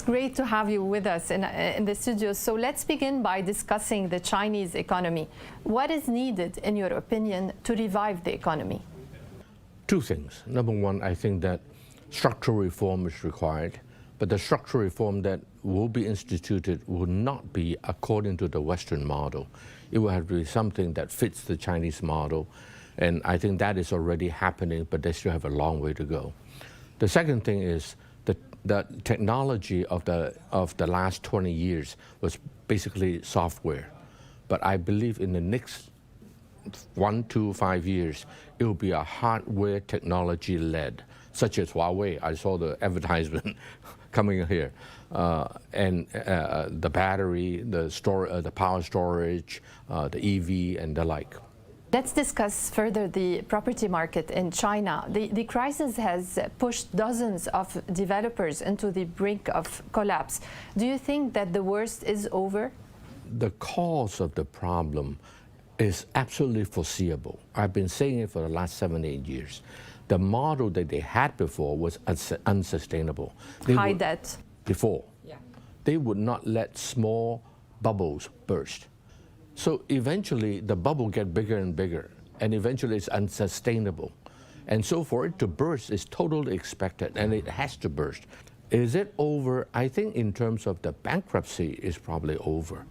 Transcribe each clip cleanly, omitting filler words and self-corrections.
great to have you with us in the studio. So let's begin by discussing the Chinese economy. What is needed, in your opinion, to revive the economy? Two things. Number one, I think that structural reform is required, but the structural reform that will be instituted will not be according to the Western model. It will have to be something that fits the Chinese model, and I think that is already happening, but they still have a long way to go. The second thing is the technology of the last 20 years was basically software, but I believe in the next 1 to 5 years, it will be a hardware technology led, such as Huawei. I saw the advertisement coming here, and the battery, the power storage, the EV, and the like. Let's discuss further the property market in China. The crisis has pushed dozens of developers into the brink of collapse. Do you think that the worst is over? The cause of the problem is absolutely foreseeable. I've been saying it for the last 7-8 years. The model that they had before was unsustainable. High debt. Before. Yeah. They would not let small bubbles burst. So eventually the bubble gets bigger and bigger, and eventually it's unsustainable. And so for it to burst is totally expected, and it has to burst. Is it over? I think in terms of the bankruptcy is probably over.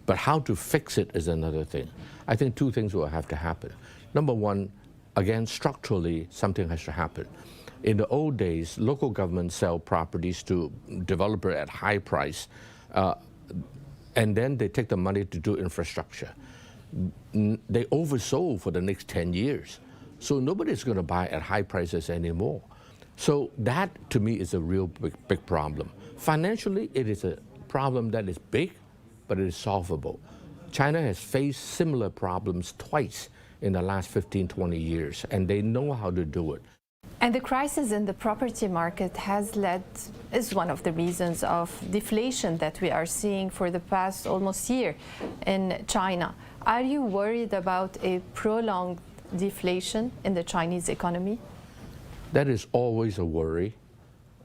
But how to fix it is another thing. I think two things will have to happen. Number one, again, structurally, something has to happen. In the old days, local governments sell properties to developers at high price, and then they take the money to do infrastructure. They oversold for the next 10 years. So nobody's going to buy at high prices anymore. So that, to me, is a real big problem. Financially, it is a problem that is big, but it is solvable. China has faced similar problems twice in the last 15, 20 years, and they know how to do it. And the crisis in the property market is one of the reasons of deflation that we are seeing for the past almost year in China. Are you worried about a prolonged deflation in the Chinese economy? That is always a worry,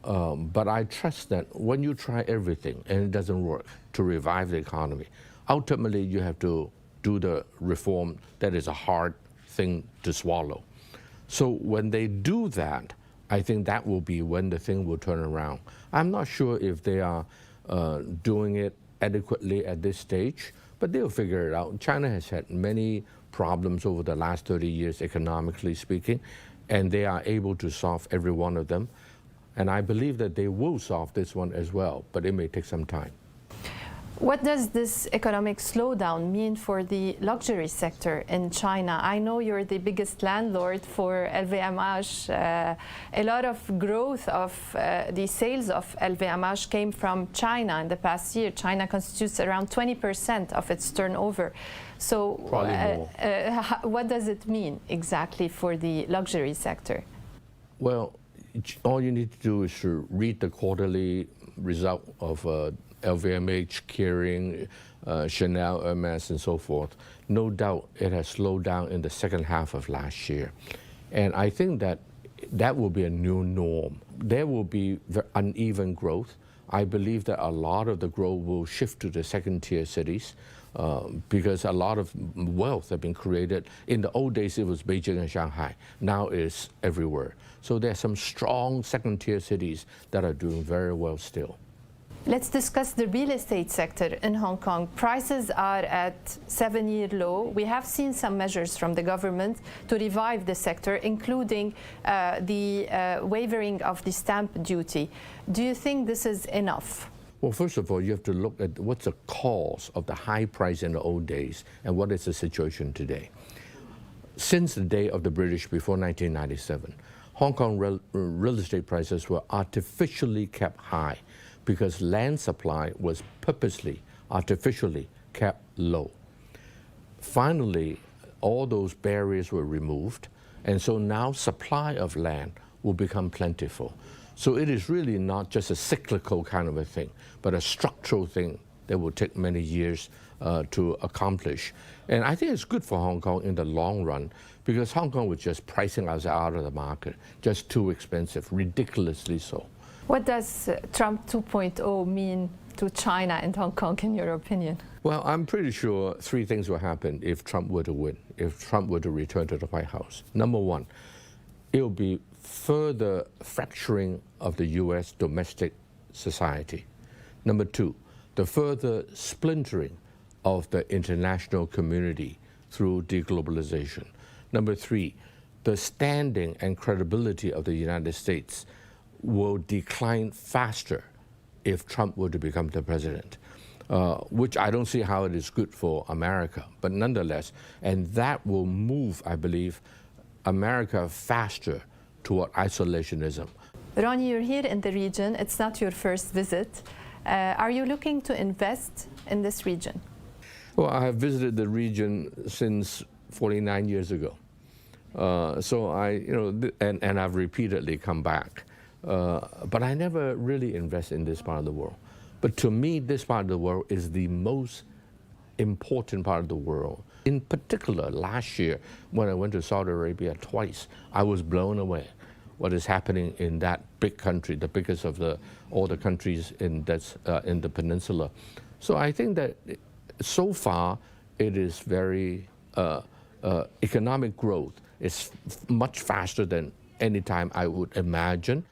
but I trust that when you try everything and it doesn't work to revive the economy, ultimately you have to do the reform that is a hard thing to swallow. So when they do that, I think that will be when the thing will turn around. I'm not sure if they are doing it adequately at this stage, but they'll figure it out. China has had many problems over the last 30 years, economically speaking, and they are able to solve every one of them. And I believe that they will solve this one as well, but it may take some time. What does this economic slowdown mean for the luxury sector in China? I know you're the biggest landlord for LVMH. A lot of growth of the sales of LVMH came from China in the past year. China constitutes around 20% of its turnover. So what does it mean exactly for the luxury sector? Well, all you need to do is to read the quarterly result of LVMH, Kering, Chanel, Hermes, and so forth. No doubt it has slowed down in the second half of last year. And I think that that will be a new norm. There will be uneven growth. I believe that a lot of the growth will shift to the second-tier cities because a lot of wealth have been created. In the old days, it was Beijing and Shanghai. Now it's everywhere. So there are some strong second-tier cities that are doing very well still. Let's discuss the real estate sector in Hong Kong. Prices are at 7-year low. We have seen some measures from the government to revive the sector, including the waiving of the stamp duty. Do you think this is enough? Well, first of all, you have to look at what's the cause of the high price in the old days and what is the situation today. Since the day of the British before 1997, Hong Kong real estate prices were artificially kept high because land supply was purposely, artificially kept low. Finally, all those barriers were removed, and so now supply of land will become plentiful. So it is really not just a cyclical kind of a thing, but a structural thing that will take many years to accomplish. And I think it's good for Hong Kong in the long run, because Hong Kong was just pricing us out of the market, just too expensive, ridiculously so. What does Trump 2.0 mean to China and Hong Kong, in your opinion? Well, I'm pretty sure three things will happen if Trump were to win, if Trump were to return to the White House. Number one, it will be further fracturing of the U.S. domestic society. Number two, the further splintering of the international community through deglobalization. Number three, the standing and credibility of the United States will decline faster if Trump were to become the president, which I don't see how it is good for America, but nonetheless, and that will move, I believe, America faster toward isolationism. Roni, you're here in the region. It's not your first visit. Are you looking to invest in this region? Well, I have visited the region since 49 years ago. So and I've repeatedly come back. But I never really invest in this part of the world. But to me, this part of the world is the most important part of the world. In particular, last year, when I went to Saudi Arabia twice, I was blown away what is happening in that big country, the biggest of all the countries in the peninsula. So I think that so far, it is very, economic growth is much faster than any time I would imagine.